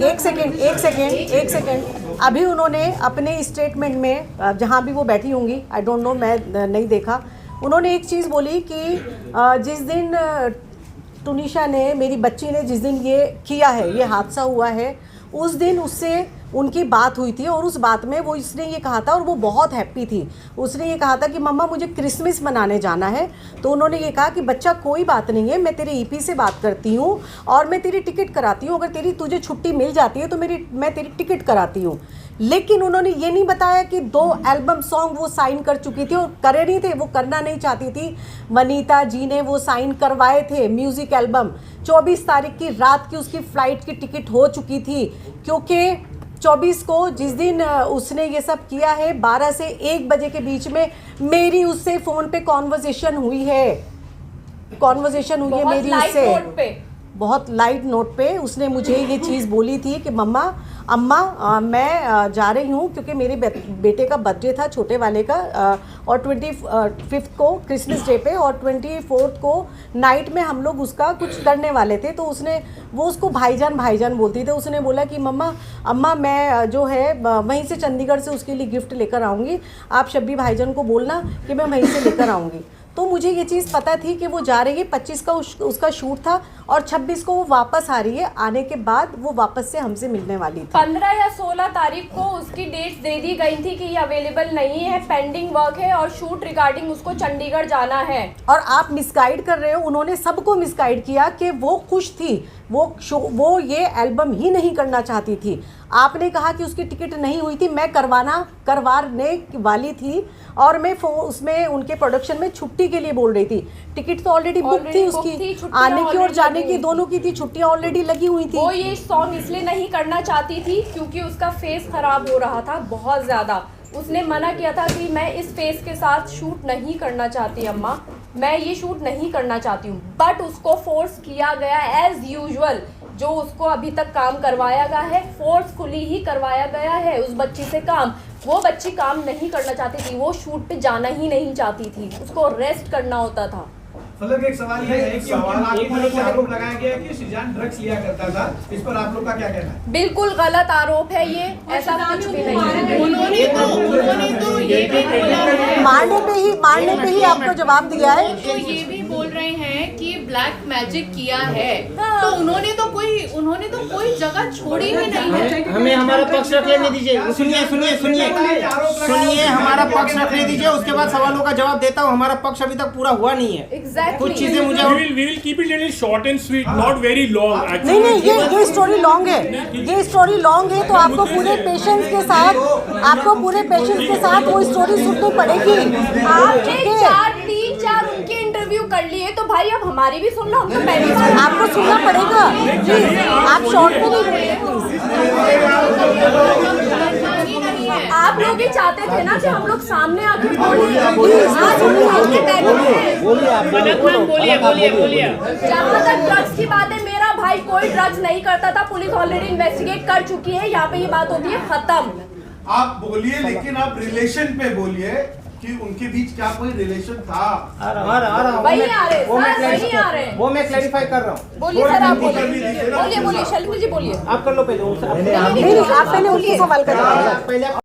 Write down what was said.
एक सेकेंड। अभी उन्होंने अपने स्टेटमेंट में, जहाँ भी वो बैठी होंगी, आई डोंट नो, मैं नहीं देखा, उन्होंने एक चीज़ बोली कि जिस दिन टुनिशा ने, मेरी बच्ची ने जिस दिन ये किया है, ये हादसा हुआ है, उस दिन उससे उनकी बात हुई थी और उस बात में वो इसने ये कहा था और वो बहुत हैप्पी थी। उसने ये कहा था कि मम्मा मुझे क्रिसमस मनाने जाना है। तो उन्होंने ये कहा कि बच्चा कोई बात नहीं है, मैं तेरे ईपी से बात करती हूँ और मैं तेरी टिकट कराती हूँ, अगर तुझे छुट्टी मिल जाती है तो मैं तेरी टिकट कराती हूँ। लेकिन उन्होंने ये नहीं बताया कि 2 एल्बम सॉन्ग वो साइन कर चुकी थी और करे नहीं थे, वो करना नहीं चाहती थी। वनीता जी ने वो साइन करवाए थे म्यूज़िक एल्बम। 24 तारीख की रात की उसकी फ़्लाइट की टिकट हो चुकी थी, क्योंकि 24 को जिस दिन उसने ये सब किया है, 12 से 1 बजे के बीच में मेरी उससे फ़ोन पे कॉन्वर्जेशन हुई है मेरी उससे, बहुत लाइट नोट पे उसने मुझे ये चीज़ बोली थी कि अम्मा मैं जा रही हूँ, क्योंकि मेरे बेटे का बर्थडे था, छोटे वाले का, और 25 को क्रिसमस डे पे और 24 को नाइट में हम लोग उसका कुछ करने वाले थे। तो वो उसको भाईजान बोलती थी। उसने बोला कि अम्मा मैं जो है वहीं से चंडीगढ़ से उसके लिए गिफ्ट लेकर आऊँगी, आप शब्बी भाईजान को बोलना कि मैं वहीं से लेकर आऊँगी। तो मुझे ये चीज़ पता थी कि वो जा रही है, 25 का उसका शूट था और 26 को वो वापस आ रही है। आने के बाद वो वापस से हमसे मिलने वाली थी। 15 या 16 तारीख को उसकी डेट्स दे दी गई थी कि ये अवेलेबल नहीं है, पेंडिंग वर्क है और शूट रिगार्डिंग उसको चंडीगढ़ जाना है। और आप मिसगाइड कर रहे हो, उन्होंने सबको मिसगाइड किया कि वो खुश थी, वो ये एल्बम ही नहीं करना चाहती थी। आपने कहा कि उसकी टिकट नहीं हुई थी, मैं करवाने वाली थी और मैं उसमें उनके प्रोडक्शन में छुट्टी के लिए बोल रही थी। टिकट तो ऑलरेडी बुक थी उसकी, आने की और जाने की दोनों की थी, छुट्टियां ऑलरेडी लगी हुई थी। वो ये सॉन्ग इसलिए नहीं करना चाहती थी क्योंकि उसका फेस खराब हो रहा था बहुत ज़्यादा। उसने मना किया था कि मैं इस फेस के साथ शूट नहीं करना चाहती अम्मा, मैं ये शूट नहीं करना चाहती हूँ। बट उसको फोर्स किया गया एज यूजुअल, जो उसको अभी तक काम करवाया गया है फोर्सफुली ही करवाया गया है उस बच्ची से काम। वो बच्ची काम नहीं करना चाहती थी, वो शूट पे जाना ही नहीं चाहती थी, उसको रेस्ट करना होता था। मतलब एक सवाल ये है कि आरोप लगाया गया है कि श्रीजान ड्रग्स लिया करता था, इस पर आप लोग का क्या कहना है? बिल्कुल गलत आरोप है ये, ऐसा कुछ भी नहीं है। उन्होंने तो ये भी मारने पे ही आपको जवाब दिया है। तो ये भी बोल रहे हैं कि ब्लैक मैजिक किया है, तो उन्होंने तो कोई जगह छोड़ी ही नहीं है। हमें हमारा पक्ष रख लेने दीजिए। सुनिए हमारा पक्ष रखने दीजिए, उसके बाद सवालों का जवाब देता हूँ। हमारा पक्ष अभी तक पूरा हुआ नहीं है। Exactly. कुछ चीजें मुझे we will keep it little short and sweet, not very long actually. नहीं, ये स्टोरी लॉन्ग है, ये स्टोरी लॉन्ग है, तो आपको पूरे पेशेंस के साथ वो स्टोरी सुननी पड़ेगी। आपने 3-4 उनके इंटरव्यू कर लिए, तो भाई अब हमारी भी सुन लो, हम तो पहली बार। आपको सुनना पड़ेगा प्लीज, आप शॉर्ट में नहीं बोलिए प्लीज। आप लोग ही चाहते थे ना कि हम लोग सामने आके बोलिए। आज हम सामने बैठे हैं। बोलिए। जहाँ तक ड्रग्स की बात है, मेरा भाई कोई ड्रग्स नहीं करता था, पुलिस ऑलरेडी इन्वेस्टिगेट कर चुकी है, यहाँ पे ये बात होती है खत्म। आप बोलिए, लेकिन आप रिलेशन पे बोलिए कि उनके बीच क्या कोई रिलेशन था? आ रहा वही आ रहे हैं। वो मैं क्लैरिफाई कर रहा हूँ। बोलिए सर, आप बोलिए शैलेंद्र जी बोलिए। आप कर लो पहले। नहीं, आप पहले उनके सवाल का जवाब। पहले